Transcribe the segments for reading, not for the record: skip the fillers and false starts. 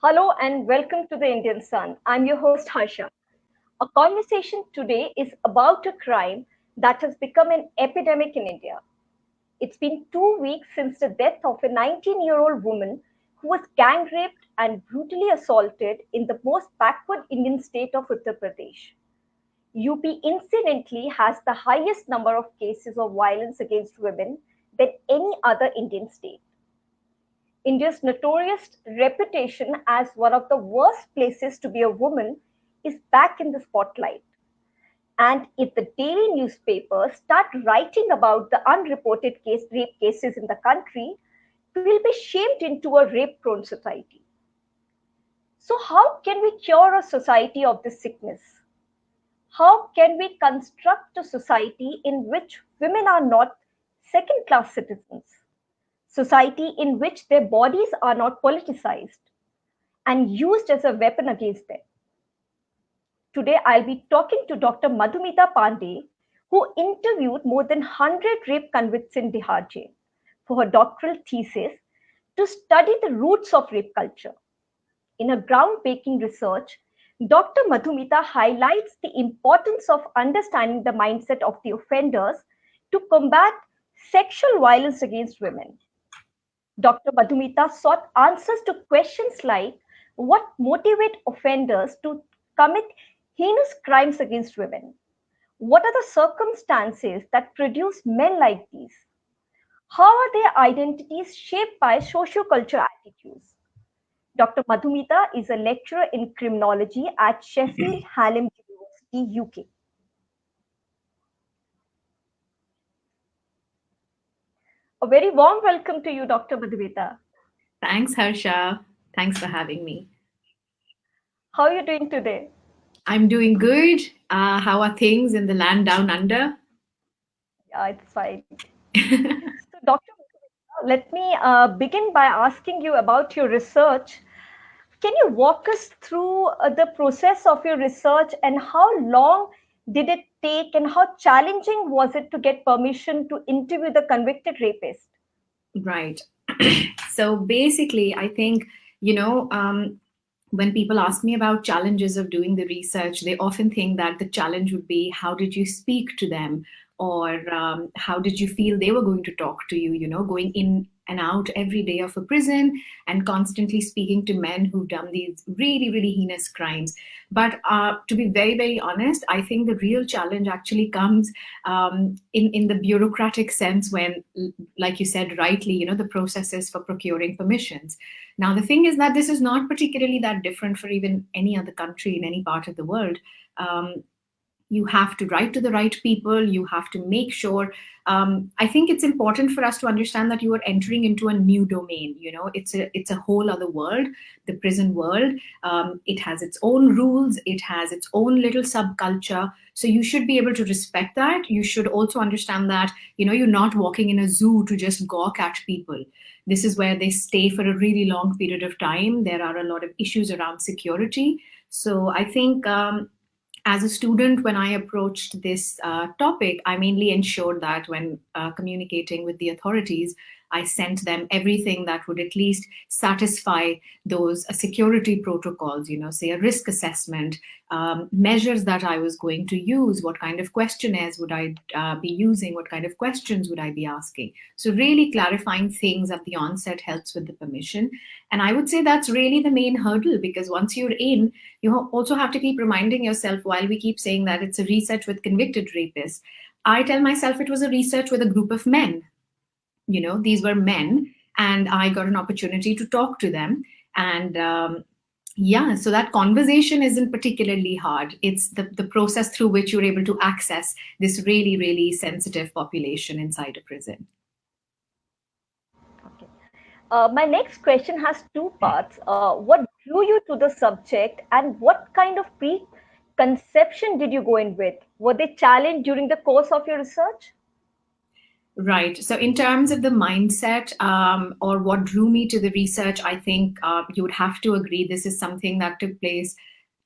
Hello and welcome to the Indian Sun. I'm your host Harsha. Our conversation today is about a crime that has become an epidemic in India. It's been 2 weeks since the death of a 19-year-old woman who was gang raped and brutally assaulted in the most backward Indian state of Uttar Pradesh. UP incidentally has the highest number of cases of violence against women than any other Indian state. India's notorious reputation as one of the worst places to be a woman is back in the spotlight. And if the daily newspapers start writing about the unreported rape cases in the country, we'll be shamed into a rape prone society. So, how can we cure a society of this sickness? How can we construct a society in which women are not second class citizens? Society in which their bodies are not politicized and used as a weapon against them. Today, I'll be talking to Dr. Madhumita Pandey, who interviewed more than 100 rape convicts in Tihar jail for her doctoral thesis to study the roots of rape culture. In her groundbreaking research, Dr. Madhumita highlights the importance of understanding the mindset of the offenders to combat sexual violence against women. Dr. Madhumita sought answers to questions like what motivates offenders to commit heinous crimes against women? What are the circumstances that produce men like these? How are their identities shaped by sociocultural attitudes? Dr. Madhumita is a lecturer in criminology at Sheffield Hallam University, UK. A very warm welcome to you, Dr. Madhumita. Thanks, Harsha. Thanks for having me. How are you doing today? I'm doing good. How are things in the land down under? Yeah, it's fine. So, Dr. Let me begin by asking you about your research. Can you walk us through the process of your research and how long did it take and how challenging was it to get permission to interview the convicted rapist? Right. So basically, I think, you know, when people ask me about challenges of doing the research, they often think that the challenge would be how did you speak to them, or how did you feel they were going to talk to you, going in and out every day of a prison and constantly speaking to men who've done these really, really heinous crimes. But to be very, very honest, I think the real challenge actually comes in the bureaucratic sense when, like you said rightly, the processes for procuring permissions. Now, the thing is that this is not particularly that different for even any other country in any part of the world. You have to write to the right people. You have to make sure. I think it's important for us to understand that you are entering into a new domain. It's a whole other world, the prison world. It has its own rules. It has its own little subculture. So you should be able to respect that. You should also understand that you're not walking in a zoo to just gawk at people. This is where they stay for a really long period of time. There are a lot of issues around security. So I think as a student, when I approached this topic, I mainly ensured that when communicating with the authorities, I sent them everything that would at least satisfy those security protocols, say a risk assessment, measures that I was going to use, what kind of questionnaires would I be using, what kind of questions would I be asking. So, really clarifying things at the onset helps with the permission. And I would say that's really the main hurdle, because once you're in, you also have to keep reminding yourself, while we keep saying that it's a research with convicted rapists, I tell myself it was a research with a group of men. These were men, and I got an opportunity to talk to them. And yeah, so that conversation isn't particularly hard. It's the process through which you're able to access this really, really sensitive population inside a prison. Okay. My next question has two parts. What drew you to the subject, and what kind of preconception did you go in with? Were they challenged during the course of your research? Right. So, in terms of the mindset, or what drew me to the research, I think you would have to agree this is something that took place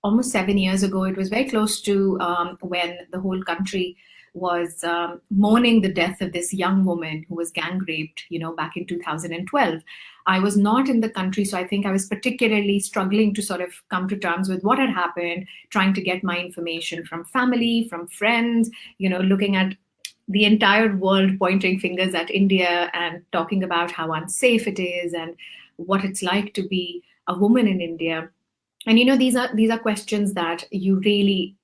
almost 7 years ago. It was very close to when the whole country was mourning the death of this young woman who was gang raped, back in 2012. I was not in the country, so I think I was particularly struggling to sort of come to terms with what had happened, trying to get my information from family, from friends, looking at the entire world pointing fingers at India and talking about how unsafe it is and what it's like to be a woman in India. And these are questions that you really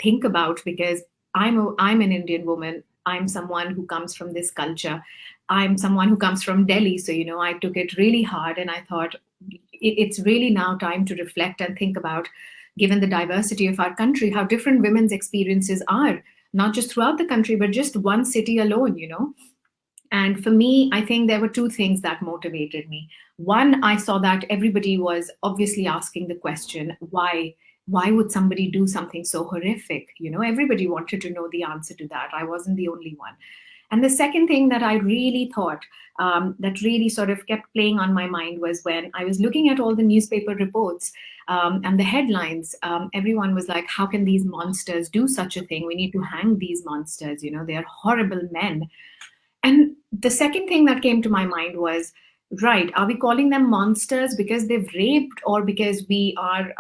think about, because I'm an Indian woman. I'm someone who comes from this culture. I'm someone who comes from Delhi, so I took it really hard, and I thought it's really now time to reflect and think about, given the diversity of our country, how different women's experiences are, not just throughout the country, but just one city alone. And for me, I think there were two things that motivated me. One, I saw that everybody was obviously asking the question, why? Why would somebody do something so horrific? Everybody wanted to know the answer to that. I wasn't the only one. And the second thing that I really thought, that really sort of kept playing on my mind, was when I was looking at all the newspaper reports and the headlines. Everyone was like, how can these monsters do such a thing? We need to hang these monsters. They are horrible men. And the second thing that came to my mind was, right, are we calling them monsters because they've raped, or because we are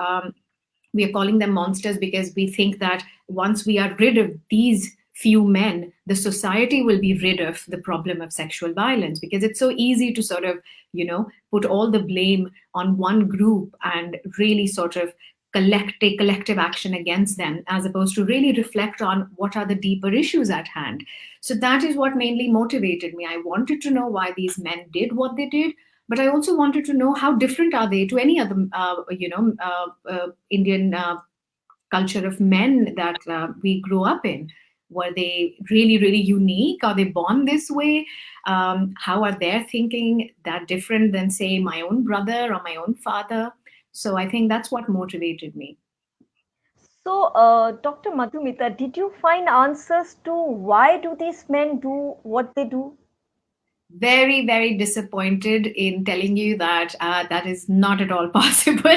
calling them monsters because we think that once we are rid of these few men, the society will be rid of the problem of sexual violence? Because it's so easy to sort of, put all the blame on one group and really sort of take collective action against them, as opposed to really reflect on what are the deeper issues at hand. So that is what mainly motivated me. I wanted to know why these men did what they did, but I also wanted to know how different are they to any other, Indian culture of men that we grew up in. Were they really, really unique? Are they born this way? How are their thinking that different than, say, my own brother or my own father? So I think that's what motivated me. So, Dr. Madhumita, did you find answers to why do these men do what they do? Very, very disappointed in telling you that that is not at all possible.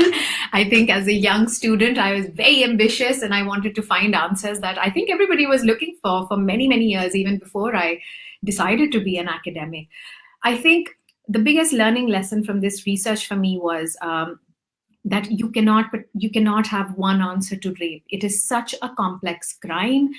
I think as a young student, I was very ambitious and I wanted to find answers that I think everybody was looking for many, many years, even before I decided to be an academic. I think the biggest learning lesson from this research for me was that you cannot have one answer to rape. It is such a complex crime.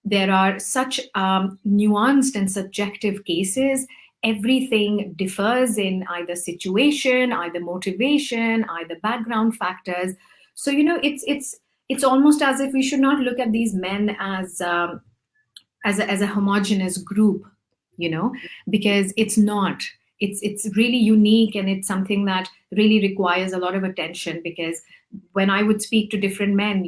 There are such nuanced and subjective cases. Everything differs in either situation, either motivation, either background factors. So it's almost as if we should not look at these men as a homogenous group, you know, because it's not. It's really unique, and it's something that really requires a lot of attention. Because when I would speak to different men,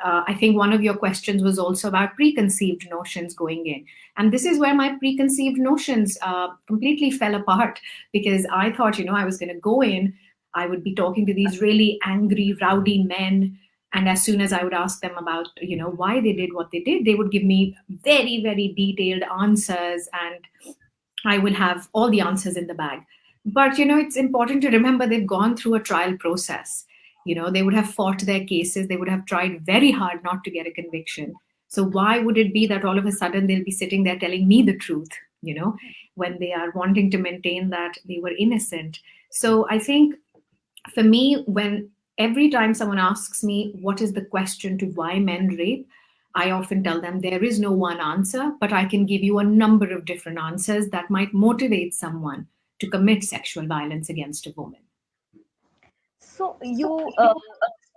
I think one of your questions was also about preconceived notions going in, and this is where my preconceived notions completely fell apart. Because I thought, I was going to go in, I would be talking to these really angry, rowdy men, and as soon as I would ask them about why they did what they did, they would give me very, very detailed answers, and I will have all the answers in the bag. But it's important to remember they've gone through a trial process. They would have fought their cases, they would have tried very hard not to get a conviction. So why would it be that all of a sudden they'll be sitting there telling me the truth, you know, when they are wanting to maintain that they were innocent? So I think for me, when every time someone asks me what is the question to why men rape, I often tell them there is no one answer, but I can give you a number of different answers that might motivate someone to commit sexual violence against a woman. So, you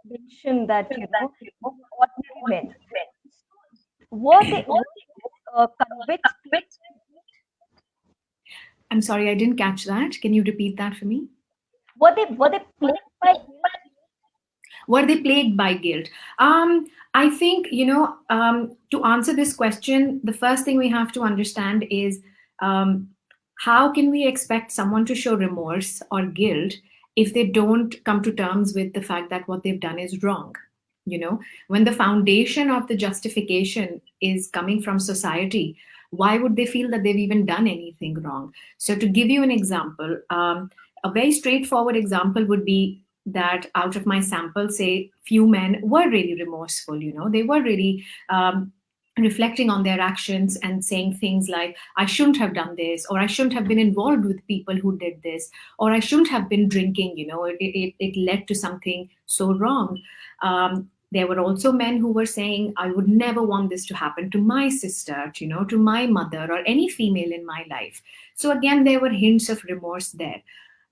mentioned that, ordinary men. Were they convicts? I'm sorry, I didn't catch that. Can you repeat that for me? Were they plagued by guilt? Were they plagued by guilt? I think, to answer this question, the first thing we have to understand is, um, how can we expect someone to show remorse or guilt if they don't come to terms with the fact that what they've done is wrong? When the foundation of the justification is coming from society, why would they feel that they've even done anything wrong? So, to give you an example, a very straightforward example would be that out of my sample, say, few men were really remorseful. They were really reflecting on their actions and saying things like, I shouldn't have done this, or I shouldn't have been involved with people who did this, or I shouldn't have been drinking, it led to something so wrong. There were also men who were saying, I would never want this to happen to my sister, to my mother, or any female in my life. So again, there were hints of remorse there.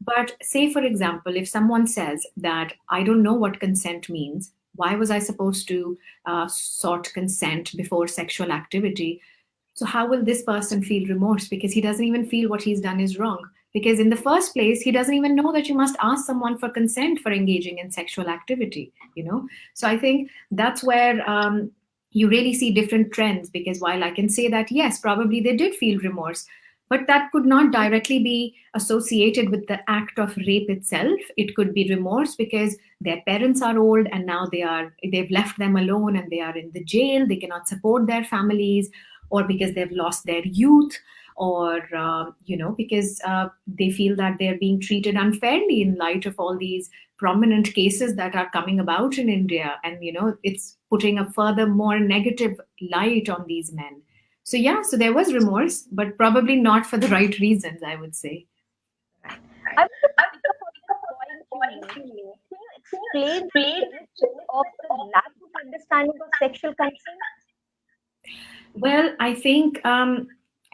But say, for example, if someone says that I don't know what consent means, why was I supposed to sought consent before sexual activity? So, how will this person feel remorse? Because he doesn't even feel what he's done is wrong. Because in the first place, he doesn't even know that you must ask someone for consent for engaging in sexual activity. So, I think that's where you really see different trends. Because while I can say that, yes, probably they did feel remorse, but that could not directly be associated with the act of rape itself. It could be remorse because their parents are old and now they've left them alone and they are in the jail, they cannot support their families, or because they've lost their youth, or because they feel that they're being treated unfairly in light of all these prominent cases that are coming about in India, and it's putting a further more negative light on these men. So yeah, so there was remorse, but probably not for the right reasons, I would say. Right. I want to pick up on this point you made. Can you explain the genesis of the lack of understanding of sexual consent? Well, I think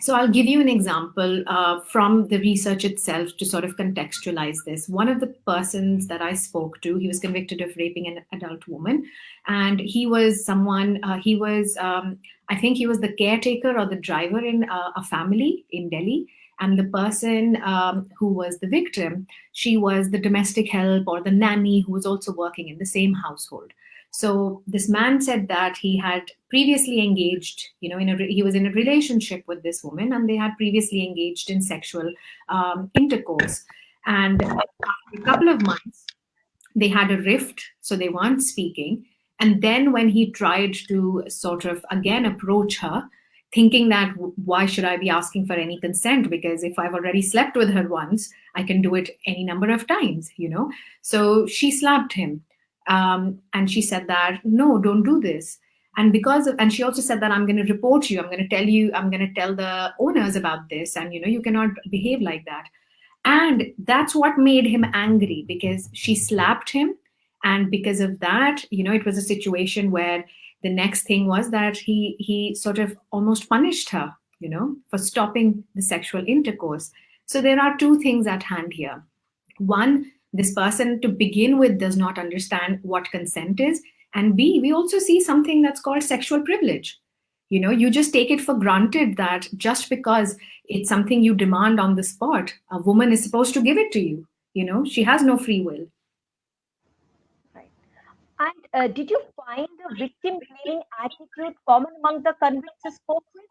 so. I'll give you an example from the research itself to sort of contextualize this. One of the persons that I spoke to, he was convicted of raping an adult woman, and he was someone. I think, he was the caretaker or the driver in a family in Delhi. And the person who was the victim, she was the domestic help or the nanny who was also working in the same household. So this man said that he had previously engaged, he was in a relationship with this woman, and they had previously engaged in sexual intercourse. And after a couple of months, they had a rift, so they weren't speaking. And then when he tried to sort of again approach her, thinking that why should I be asking for any consent? Because if I've already slept with her once, I can do it any number of times. So she slapped him. And she said that, no, don't do this. And she also said that I'm going to report you. I'm going to tell you, I'm going to tell the owners about this. And, you cannot behave like that. And that's what made him angry, because she slapped him. And because of that, it was a situation where the next thing was that he sort of almost punished her, for stopping the sexual intercourse. So there are two things at hand here. One, this person to begin with does not understand what consent is. And B, we also see something that's called sexual privilege. You just take it for granted that just because it's something you demand on the spot, a woman is supposed to give it to you. She has no free will. Right. And did you find the victim blaming attitude common among the convicts you spoke with?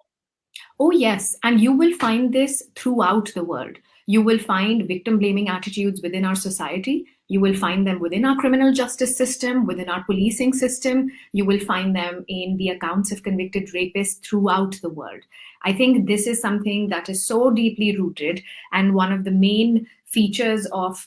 Oh, yes. And you will find this throughout the world. You will find victim blaming attitudes within our society. You will find them within our criminal justice system, within our policing system. You will find them in the accounts of convicted rapists throughout the world. I think this is something that is so deeply rooted, and one of the main features of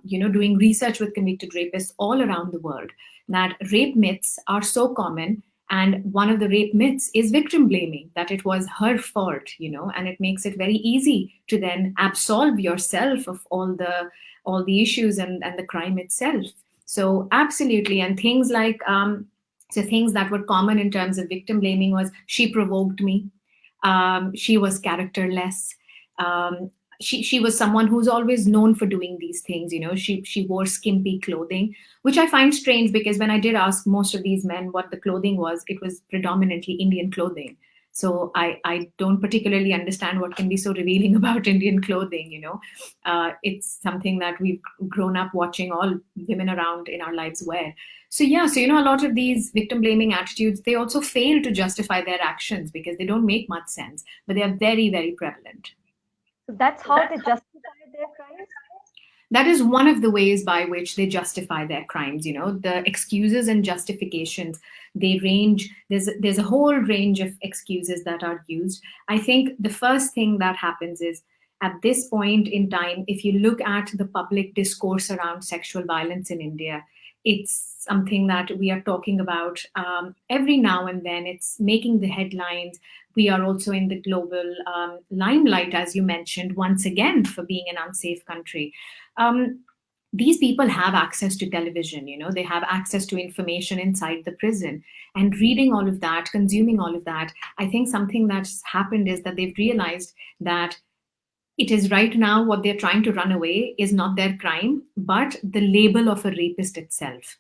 doing research with convicted rapists all around the world, that rape myths are so common. And one of the rape myths is victim blaming, that it was her fault, and it makes it very easy to then absolve yourself of all the issues and the crime itself. So absolutely. And things like so things that were common in terms of victim blaming was, she provoked me, she was characterless, she was someone who's always known for doing these things. She wore skimpy clothing, which I find strange, because when I did ask most of these men what the clothing was, it was predominantly Indian clothing. So I don't particularly understand what can be so revealing about Indian clothing. It's something that we've grown up watching all women around in our lives wear. So yeah, so a lot of these victim blaming attitudes, they also fail to justify their actions because they don't make much sense, but they are very, very prevalent. So that's how they justify their crimes? That is one of the ways by which they justify their crimes. The excuses and justifications, they range. There's a whole range of excuses that are used. I think the first thing that happens is, at this point in time, if you look at the public discourse around sexual violence in India, it's something that we are talking about every now and then. It's making the headlines. We are also in the global limelight, as you mentioned, once again, for being an unsafe country. Um, these people have access to television, they have access to information inside the prison, and reading all of that, consuming all of that. I think something that's happened is that they've realized that it is right now what they're trying to run away is not their crime, but the label of a rapist itself.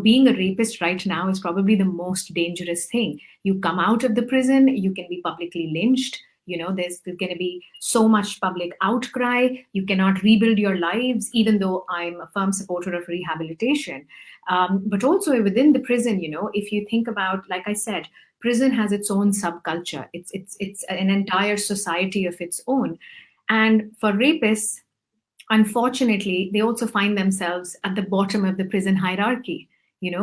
Being a rapist right now is probably the most dangerous thing. You come out of the prison, you can be publicly lynched. There's going to be so much public outcry. You cannot rebuild your lives, even though I'm a firm supporter of rehabilitation. But also within the prison, if you think about, like I said, prison has its own subculture. It's an entire society of its own. And for rapists, unfortunately, they also find themselves at the bottom of the prison hierarchy,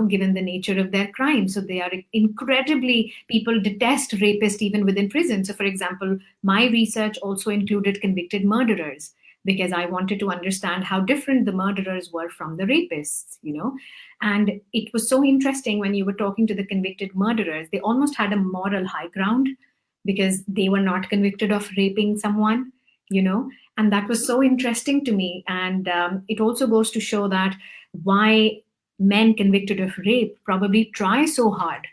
given the nature of their crime. So they are incredibly, people detest rapists even within prison. So, for example, my research also included convicted murderers because I wanted to understand how different the murderers were from the rapists. And it was so interesting when you were talking to the convicted murderers, they almost had a moral high ground because they were not convicted of raping someone, you know and that was so interesting to me. And it also goes to show that why men convicted of rape probably try so hard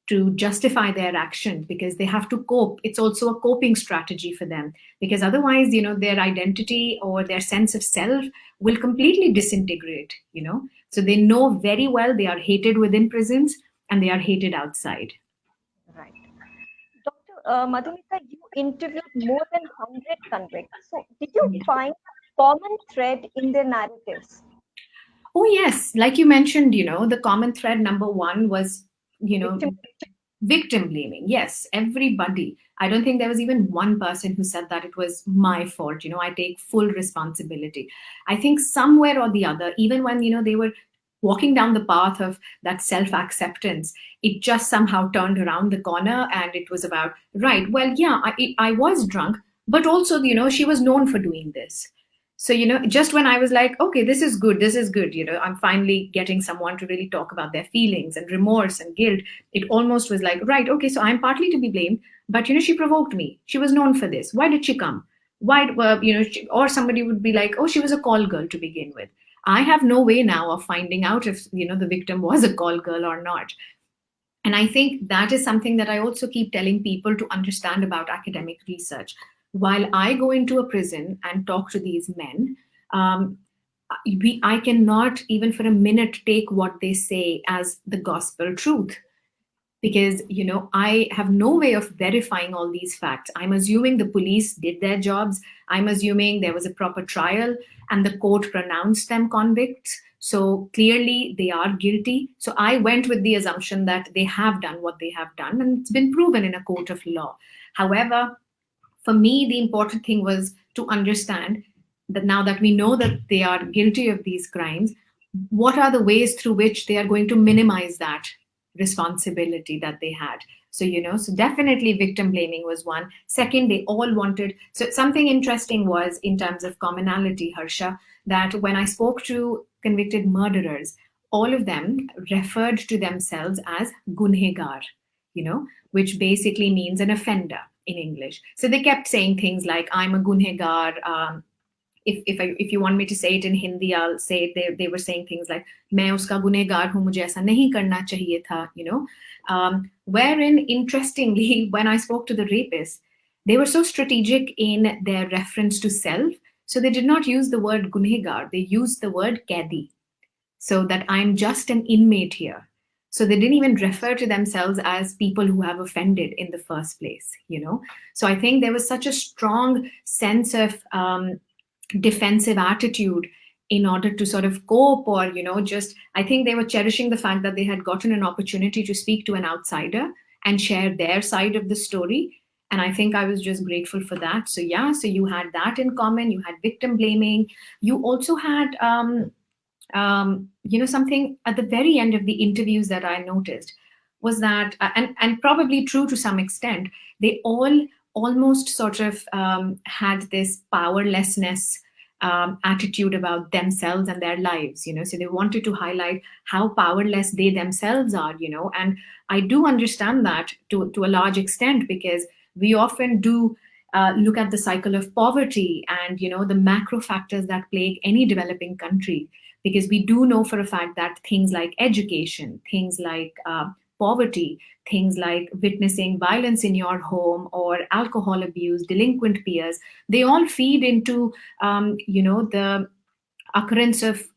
to justify their actions, because they have to cope. It's also a coping strategy for them, because otherwise, their identity or their sense of self will completely disintegrate. So they know very well they are hated within prisons and they are hated outside. Right. Dr. Madhumita, you interviewed more than 100 convicts. So, did you find a common thread in their narratives? Oh, yes. Like you mentioned, the common thread number one was, you know, Victim. victim blaming. Yes, everybody. I don't think there was even one person who said that it was my fault. I take full responsibility. I think somewhere or the other, even when, they were walking down the path of that self acceptance, it just somehow turned around the corner and it was about, right, well, yeah, I was drunk, but also, she was known for doing this. So, just when I was like, okay, this is good, I'm finally getting someone to really talk about their feelings and remorse and guilt, it almost was like, right, okay, so I'm partly to be blamed, but, she provoked me. She was known for this. Why did she come? Why, or somebody would be like, oh, she was a call girl to begin with. I have no way now of finding out if, the victim was a call girl or not. And I think that is something that I also keep telling people to understand about academic research. While I go into a prison and talk to these men, um, I cannot even for a minute take what they say as the gospel truth, because I have no way of verifying all these facts. I'm assuming the police did their jobs. I'm assuming there was a proper trial and the court pronounced them convicts, so clearly they are guilty. So I went with the assumption that they have done what they have done and it's been proven in a court of law. However, for me, the important thing was to understand that now that we know that they are guilty of these crimes, what are the ways through which they are going to minimize that responsibility that they had? So, so definitely victim blaming was one. Second, they all wanted, so something interesting was in terms of commonality, Harsha, that when I spoke to convicted murderers, all of them referred to themselves as gunhegar, which basically means an offender in English. So they kept saying things like, I'm a gunhegar. If you want me to say it in Hindi, I'll say it. They were saying things like, मैं उसका गुनहगार हूँ, मुझे ऐसा नहीं करना चाहिए था. Wherein, interestingly, when I spoke to the rapists, they were so strategic in their reference to self. So they did not use the word gunhegar. They used the word kaidi, so that I'm just an inmate here. So they didn't even refer to themselves as people who have offended in the first place. So I think there was such a strong sense of defensive attitude in order to sort of cope, or just, I think they were cherishing the fact that they had gotten an opportunity to speak to an outsider and share their side of the story. And I think I was just grateful for that. So yeah, so you had that in common. You had victim blaming. You also had something at the very end of the interviews that I noticed was that, and probably true to some extent, they all almost sort of had this powerlessness attitude about themselves and their lives, so they wanted to highlight how powerless they themselves are, and I do understand that to a large extent, because we often do look at the cycle of poverty and the macro factors that plague any developing country, because we do know for a fact that things like education, things like poverty, things like witnessing violence in your home or alcohol abuse, delinquent peers, they all feed into the occurrence of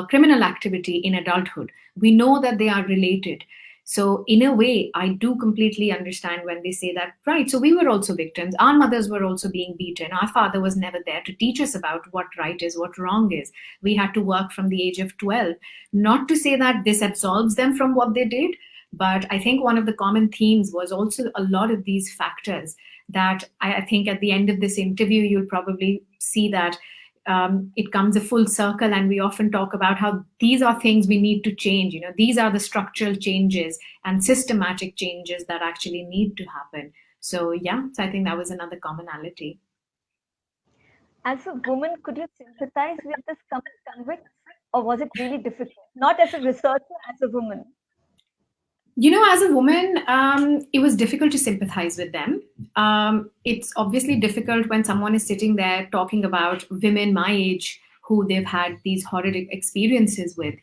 criminal activity in adulthood. We know that they are related. So, in a way, I do completely understand when they say that, right? So, we were also victims. Our mothers were also being beaten. Our father was never there to teach us about what right is, what wrong is. We had to work from the age of 12. Not to say that this absolves them from what they did, but I think one of the common themes was also a lot of these factors that I think at the end of this interview, you'll probably see that it comes a full circle, and we often talk about how these are things we need to change. These are the structural changes and systematic changes that actually need to happen. So yeah, so I think that was another commonality. As a woman, could you sympathize with this convict, or was it really difficult? Not as a researcher, as a woman. As a woman, it was difficult to sympathize with them. It's obviously difficult when someone is sitting there talking about women my age who they've had these horrid experiences with.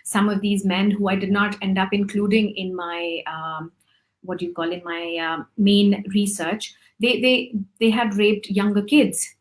Some of these men who I did not end up including in my what do you call in my main research. They had raped younger kids.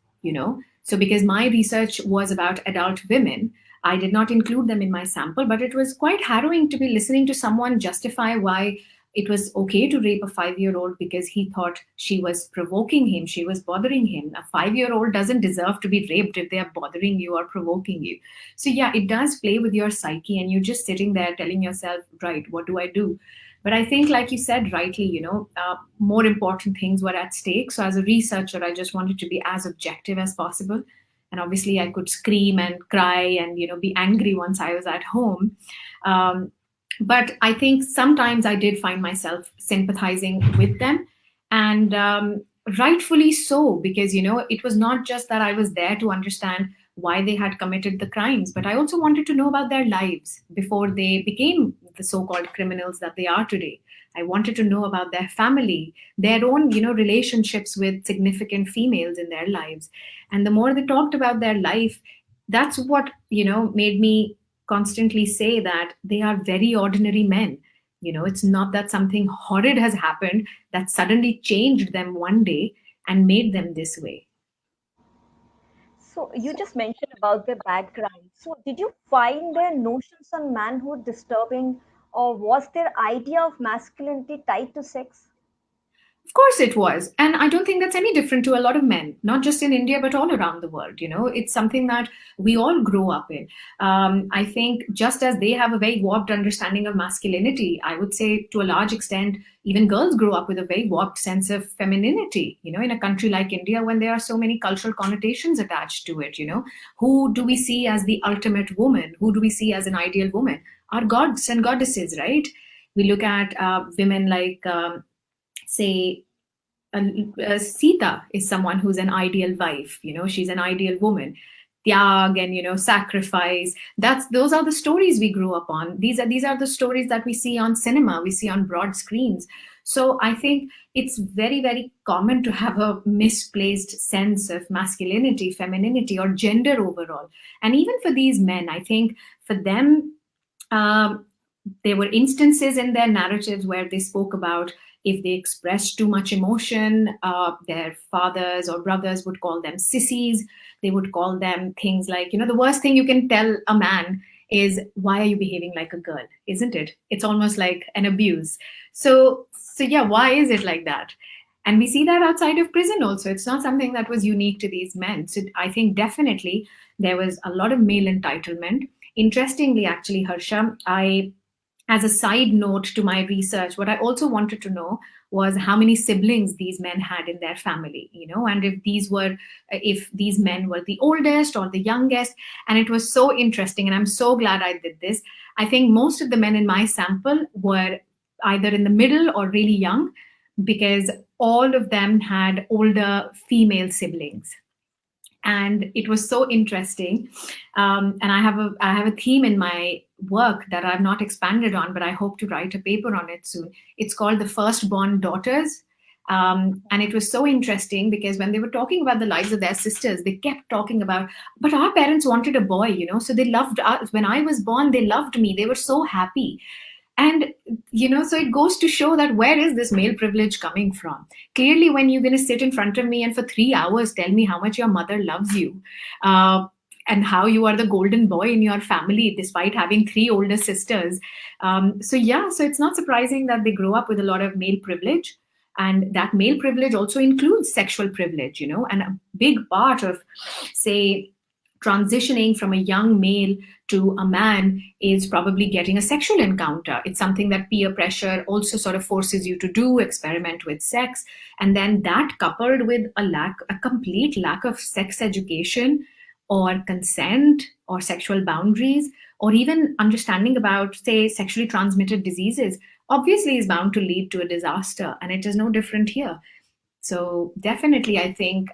So because my research was about adult women, I did not include them in my sample, but it was quite harrowing to be listening to someone justify why it was okay to rape a 5-year old because he thought she was provoking him, she was bothering him. A 5-year old doesn't deserve to be raped if they are bothering you or provoking you. So, yeah, it does play with your psyche, and you're just sitting there telling yourself, right, what do I do? But I think, like you said rightly, more important things were at stake. So, as a researcher, I just wanted to be as objective as possible. And obviously, I could scream and cry and be angry once I was at home. But I think sometimes I did find myself sympathizing with them, and rightfully so, because it was not just that I was there to understand why they had committed the crimes, but I also wanted to know about their lives before they became the so-called criminals that they are today. I wanted to know about their family, their own relationships with significant females in their lives. And the more they talked about their life, that's what made me constantly say that they are very ordinary men. It's not that something horrid has happened that suddenly changed them one day and made them this way. So you just mentioned about their background. So did you find their notions on manhood disturbing, or was their idea of masculinity tied to sex? Of course it was. And I don't think that's any different to a lot of men, not just in India, but all around the world. It's something that we all grow up in. I think just as they have a very warped understanding of masculinity, I would say to a large extent, even girls grow up with a very warped sense of femininity, in a country like India when there are so many cultural connotations attached to it. Who do we see as the ultimate woman? Who do we see as an ideal woman? Our gods and goddesses, right? We look at women like, say, Sita is someone who's an ideal wife. She's an ideal woman. Tyag and sacrifice. Those are the stories we grew up on. These are the stories that we see on cinema. We see on broad screens. So I think it's very, very common to have a misplaced sense of masculinity, femininity, or gender overall. And even for these men, I think for them, um, there were instances in their narratives where they spoke about if they expressed too much emotion, their fathers or brothers would call them sissies. They would call them things like, the worst thing you can tell a man is, why are you behaving like a girl? Isn't it? It's almost like an abuse. So yeah, why is it like that? And we see that outside of prison also. It's not something that was unique to these men. So I think definitely there was a lot of male entitlement. Interestingly, actually, Harsha, as a side note to my research, what I also wanted to know was how many siblings these men had in their family, and if these men were the oldest or the youngest. And it was so interesting, and I'm so glad I did this. I think most of the men in my sample were either in the middle or really young, because all of them had older female siblings. And it was so interesting. And I have a theme in my work that I've not expanded on, but I hope to write a paper on it soon. It's called The Firstborn Daughters. And it was so interesting because when they were talking about the lives of their sisters, they kept talking about, but our parents wanted a boy, so they loved us. When I was born, they loved me. They were so happy. And so it goes to show that where is this male privilege coming from? Clearly, when you're going to sit in front of me and for 3 hours tell me how much your mother loves you, and how you are the golden boy in your family despite having three older sisters. So it's not surprising that they grow up with a lot of male privilege. And that male privilege also includes sexual privilege, and a big part of, say, transitioning from a young male to a man is probably getting a sexual encounter. It's something that peer pressure also sort of forces you to do, experiment with sex. And then that coupled with a complete lack of sex education or consent or sexual boundaries, or even understanding about, say, sexually transmitted diseases, obviously is bound to lead to a disaster. And it is no different here. So definitely, I think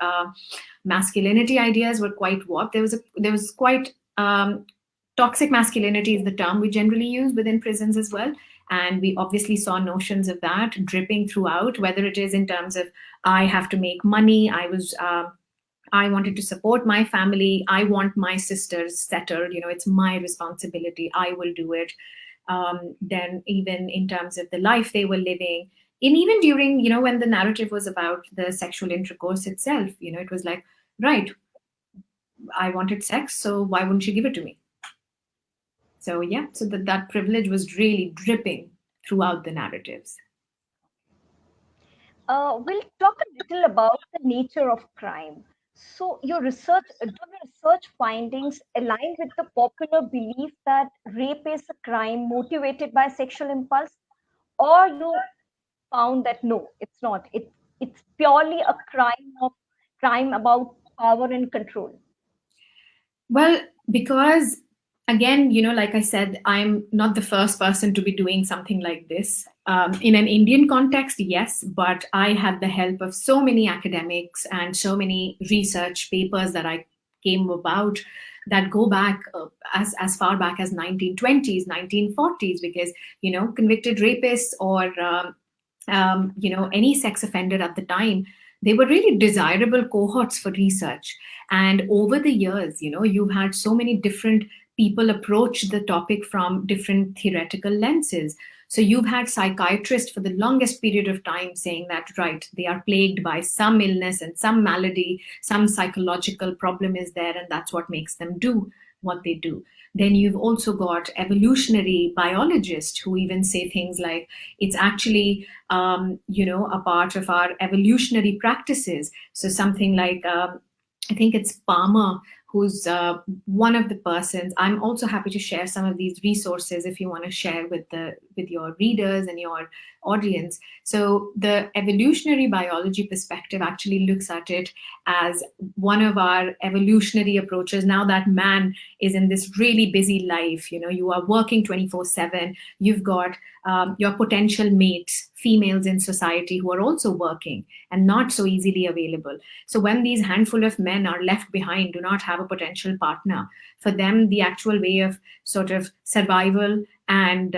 masculinity ideas were quite warped. There was quite toxic masculinity is the term we generally use within prisons as well. And we obviously saw notions of that dripping throughout, whether it is in terms of I have to make money, I wanted to support my family, I want my sisters settled, it's my responsibility, I will do it. Then even in terms of the life they were living, and even during, when the narrative was about the sexual intercourse itself, it was like, right, I wanted sex, so why wouldn't you give it to me? So yeah, so that privilege was really dripping throughout the narratives. We'll talk a little about the nature of crime. So, do the research findings align with the popular belief that rape is a crime motivated by sexual impulse, or you found that no, it's not. It's purely a crime about power and control. Well, because again, like I said, I'm not the first person to be doing something like this. In an Indian context, yes, but I had the help of so many academics and so many research papers that I came about that go back as far back as 1920s, 1940s, because convicted rapists or any sex offender at the time, they were really desirable cohorts for research. And over the years, you've had so many different people approach the topic from different theoretical lenses. So you've had psychiatrists for the longest period of time saying that, right, they are plagued by some illness and some malady, some psychological problem is there, and that's what makes them do what they do. Then you've also got evolutionary biologists who even say things like it's actually a part of our evolutionary practices. So something like I think it's Palmer who's one of the persons. I'm also happy to share some of these resources if you want to share with your readers and your audience. So the evolutionary biology perspective actually looks at it as one of our evolutionary approaches. Now that man is in this really busy life, you are working 24/7, you've got your potential mates, females in society who are also working and not so easily available. So when these handful of men are left behind, do not have a potential partner, for them, the actual way of sort of survival and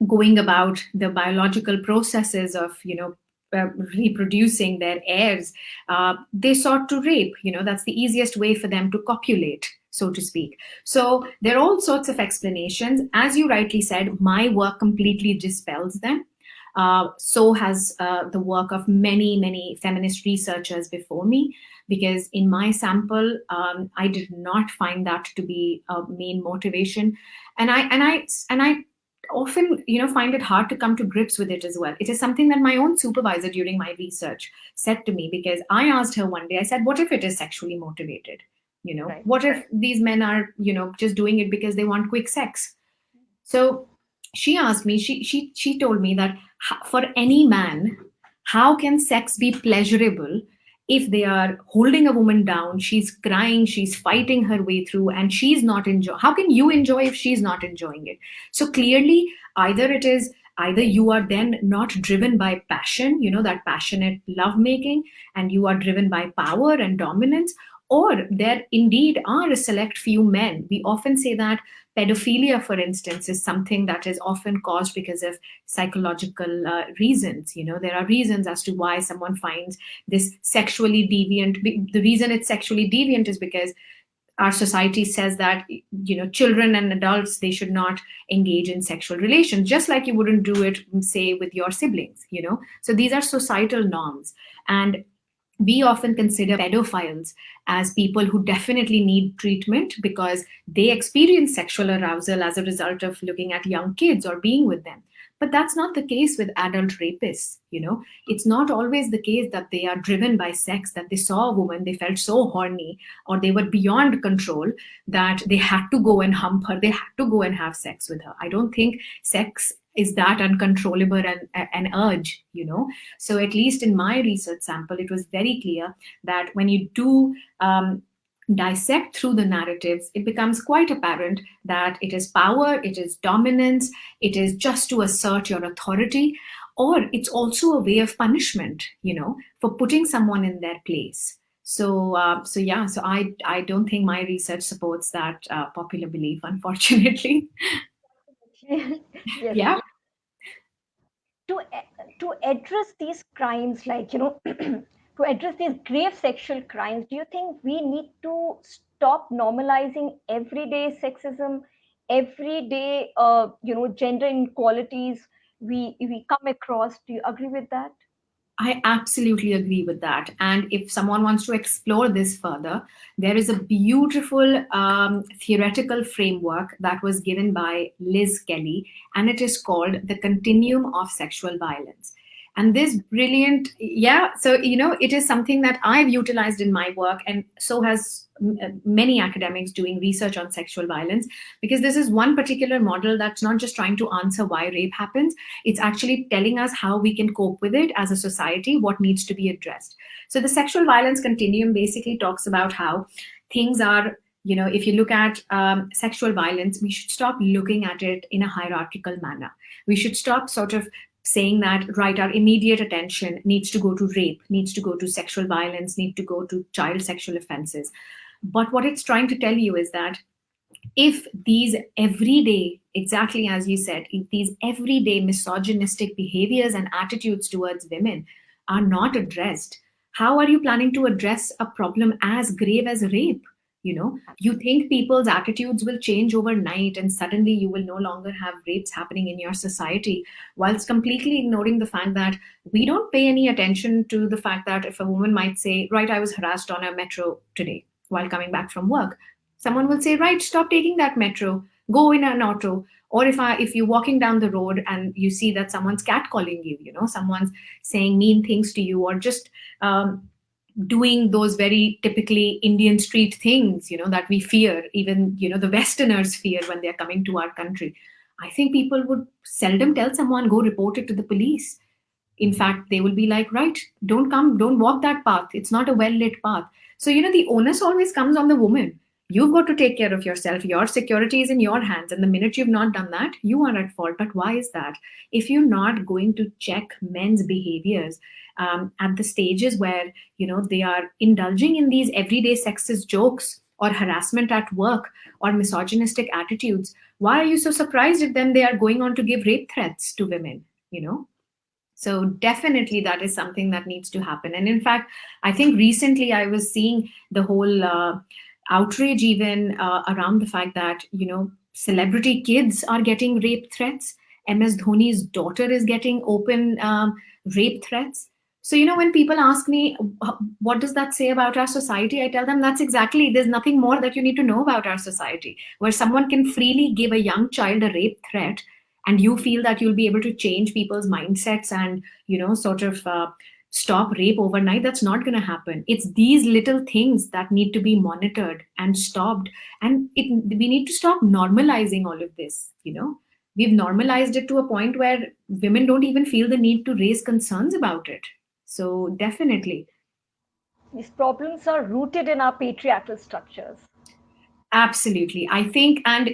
going about the biological processes of, reproducing their heirs, they sought to rape. That's the easiest way for them to copulate, so to speak. So there are all sorts of explanations. As you rightly said, my work completely dispels them. So has the work of many, many feminist researchers before me, because in my sample, I did not find that to be a main motivation, and I often find it hard to come to grips with it as well. It is something that my own supervisor during my research said to me, because I asked her one day, I said, what if it is sexually motivated? Right. What if these men are just doing it because they want quick sex? So she asked me, she told me that for any man, how can sex be pleasurable if they are holding a woman down, she's crying, she's fighting her way through, and she's not enjoying? How can you enjoy if she's not enjoying it? So clearly, either you are then not driven by passion, that passionate lovemaking, and you are driven by power and dominance, Or there indeed are a select few men. We often say that pedophilia, for instance, is something that is often caused because of psychological reasons. There are reasons as to why someone finds this sexually deviant. The reason it's sexually deviant is because our society says that children and adults, they should not engage in sexual relations, just like you wouldn't do it, say, with your siblings. So these are societal norms. And we often consider pedophiles as people who definitely need treatment because they experience sexual arousal as a result of looking at young kids or being with them. But that's not the case with adult rapists. It's not always the case that they are driven by sex, that they saw a woman, they felt so horny, or they were beyond control that they had to go and hump her, they had to go and have sex with her. I don't think sex is that uncontrollable an urge. So at least in my research sample, it was very clear that when you do dissect through the narratives, it becomes quite apparent that it is power, it is dominance, it is just to assert your authority, or it's also a way of punishment, for putting someone in their place. So I don't think my research supports that popular belief, unfortunately. Yes. Yeah. To to address these crimes, like to address these grave sexual crimes, do you think we need to stop normalizing everyday sexism, everyday gender inequalities we come across? Do you agree with that? I absolutely agree with that. And if someone wants to explore this further, there is a beautiful theoretical framework that was given by Liz Kelly, and it is called the continuum of sexual violence. And this brilliant, yeah, so, it is something that I've utilized in my work, and so has many academics doing research on sexual violence, because this is one particular model that's not just trying to answer why rape happens, it's actually telling us how we can cope with it as a society, what needs to be addressed. So the sexual violence continuum basically talks about how things are, if you look at sexual violence, we should stop looking at it in a hierarchical manner. We should stop sort of saying that, right, our immediate attention needs to go to rape, needs to go to sexual violence, need to go to child sexual offenses. But what it's trying to tell you is that if these everyday, exactly as you said, if these everyday misogynistic behaviors and attitudes towards women are not addressed, how are you planning to address a problem as grave as rape? You think people's attitudes will change overnight and suddenly you will no longer have rapes happening in your society, whilst completely ignoring the fact that we don't pay any attention to the fact that if a woman might say, right, I was harassed on a metro today while coming back from work, someone will say, right, stop taking that metro, go in an auto. Or if you're walking down the road and you see that someone's catcalling you, someone's saying mean things to you, or just doing those very typically Indian street things, that we fear, even, the Westerners fear when they're coming to our country. I think people would seldom tell someone, go report it to the police. In fact, they will be like, right, don't walk that path. It's not a well lit path. So, the onus always comes on the woman. You've got to take care of yourself. Your security is in your hands. And the minute you've not done that, you are at fault. But why is that? If you're not going to check men's behaviors at the stages where, they are indulging in these everyday sexist jokes or harassment at work or misogynistic attitudes, why are you so surprised if then they are going on to give rape threats to women, So definitely that is something that needs to happen. And in fact, I think recently I was seeing the whole outrage even around the fact that, celebrity kids are getting rape threats. MS Dhoni's daughter is getting open rape threats. So, when people ask me, what does that say about our society? I tell them that's exactly, there's nothing more that you need to know about our society, where someone can freely give a young child a rape threat and you feel that you'll be able to change people's mindsets and, sort of stop rape overnight. That's not going to happen. It's these little things that need to be monitored and stopped. And we need to stop normalizing all of this. We've normalized it to a point where women don't even feel the need to raise concerns about it. So definitely. These problems are rooted in our patriarchal structures. Absolutely. I think, and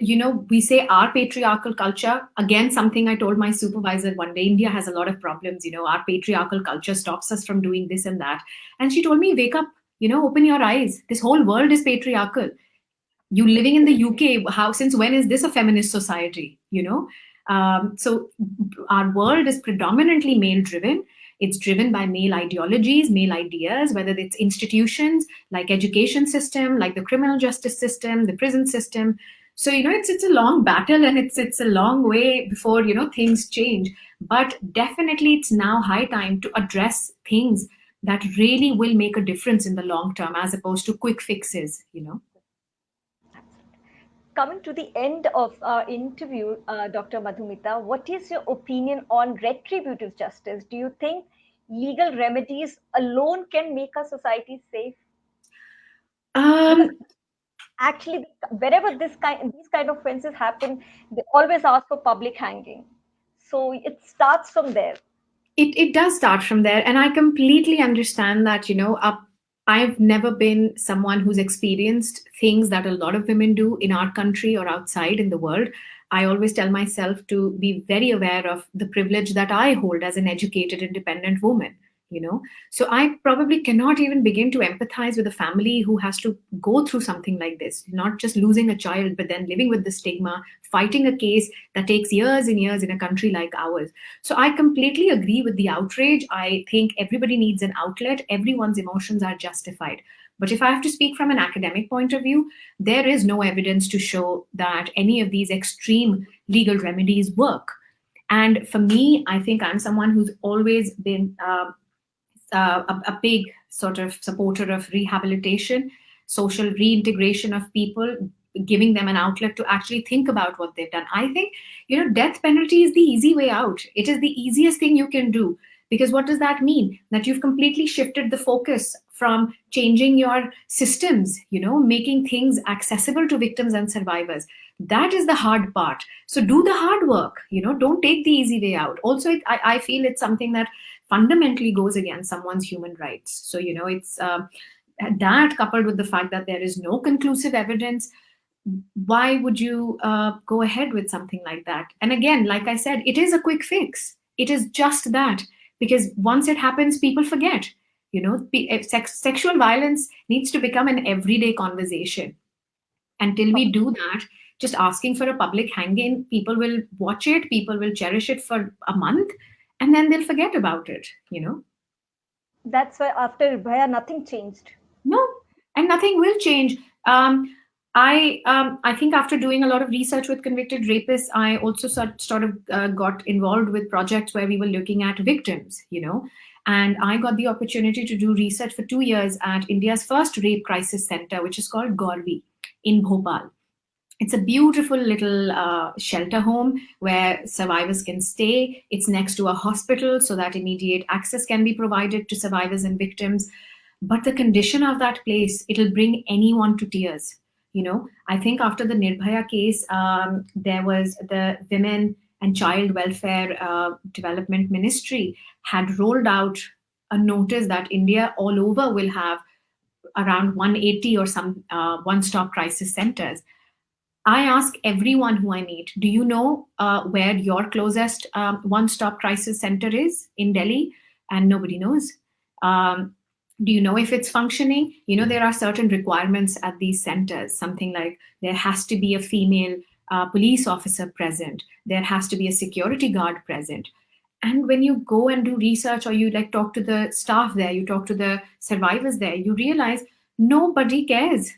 we say our patriarchal culture, again, something I told my supervisor one day, India has a lot of problems, our patriarchal culture stops us from doing this and that. And she told me, wake up, Open your eyes. This whole world is patriarchal. You living in the UK, how, since when is this a feminist society? So our world is predominantly male driven. It's driven by male ideologies, male ideas, whether it's institutions like education system, like the criminal justice system, the prison system. So it's a long battle, and it's a long way before things change. But definitely, it's now high time to address things that really will make a difference in the long term, as opposed to quick fixes. Coming to the end of our interview, Dr. Madhumita, what is your opinion on retributive justice? Do you think legal remedies alone can make our society safe? Because Um, actually, wherever these kind of offenses happen, they always ask for public hanging. So it starts from there. it does start from there, and I completely understand that. I've never been someone who's experienced things that a lot of women do in our country or outside in the world. I always tell myself to be very aware of the privilege that I hold as an educated, independent woman. you know so I probably cannot even begin to empathize with a family who has to go through something like this, not just losing a child, but then living with the stigma, fighting a case that takes years and years in a country like ours. So I completely agree with the outrage. I think everybody needs an outlet. Everyone's emotions are justified. But if I have to speak from an academic point of view, there is no evidence to show that any of these extreme legal remedies work. And for me, I think I'm someone who's always been a big sort of supporter of rehabilitation, social reintegration of people, giving them an outlet to actually think about what they've done. I think, death penalty is the easy way out. It is the easiest thing you can do. Because what does that mean? That you've completely shifted the focus from changing your systems, making things accessible to victims and survivors. That is the hard part. So do the hard work, don't take the easy way out. Also, I feel it's something that fundamentally goes against someone's human rights. So, it's that coupled with the fact that there is no conclusive evidence, why would you go ahead with something like that? And again, like I said, it is a quick fix. It is just that, because once it happens, people forget. Sexual violence needs to become an everyday conversation. Until we do that, just asking for a public hanging, people will watch it, people will cherish it for a month, and then they'll forget about it. That's why after Bhaya, nothing changed. No, and nothing will change. I think after doing a lot of research with convicted rapists, I also sort of got involved with projects where we were looking at victims. And I got the opportunity to do research for 2 years at India's first rape crisis center, which is called Gauravi in Bhopal. It's a beautiful little shelter home where survivors can stay. It's next to a hospital so that immediate access can be provided to survivors and victims. But the condition of that place, it'll bring anyone to tears. I think after the Nirbhaya case, there was the Women and Child Welfare Development Ministry had rolled out a notice that India all over will have around 180 or some one-stop crisis centers. I ask everyone who I meet, do you know where your closest one-stop crisis center is in Delhi? And nobody knows. Do you know if it's functioning? There are certain requirements at these centers, something like there has to be a female police officer present. There has to be a security guard present. And when you go and do research, or you talk to the staff there, you talk to the survivors there, you realize nobody cares.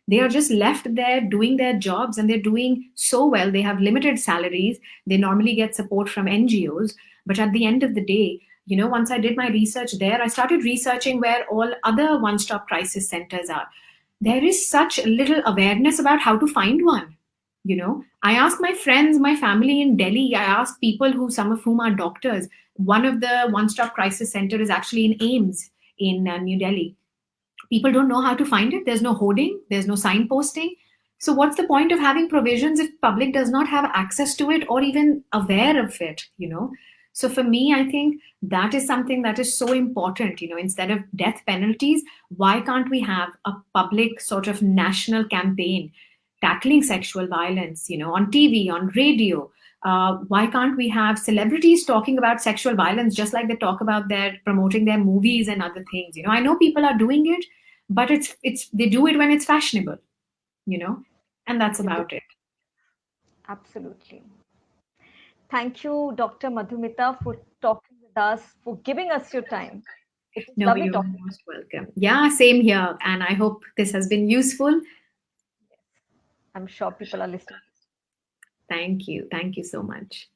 They are just left there doing their jobs, and they're doing so well. They have limited salaries. They normally get support from NGOs. But at the end of the day, once I did my research there, I started researching where all other one-stop crisis centers are. There is such little awareness about how to find one. I asked my friends, my family in Delhi, I asked people some of whom are doctors. One of the one-stop crisis center is actually in AIMS in New Delhi. People don't know how to find it. There's no hoarding, there's no signposting. So what's the point of having provisions if public does not have access to it or even aware of it? So for me, I think that is something that is so important. Instead of death penalties, why can't we have a public sort of national campaign tackling sexual violence, on TV, on radio, Why can't we have celebrities talking about sexual violence just like they talk about their promoting their movies and other things? I know people are doing it, but it's they do it when it's fashionable, you know, and that's about it. Absolutely. Thank you, Dr. Madhumita, for talking with us, for giving us your time. It was No, lovely you're talking. most welcome. Yeah, same here. And I hope this has been useful. I'm sure people are listening. Thank you. Thank you so much.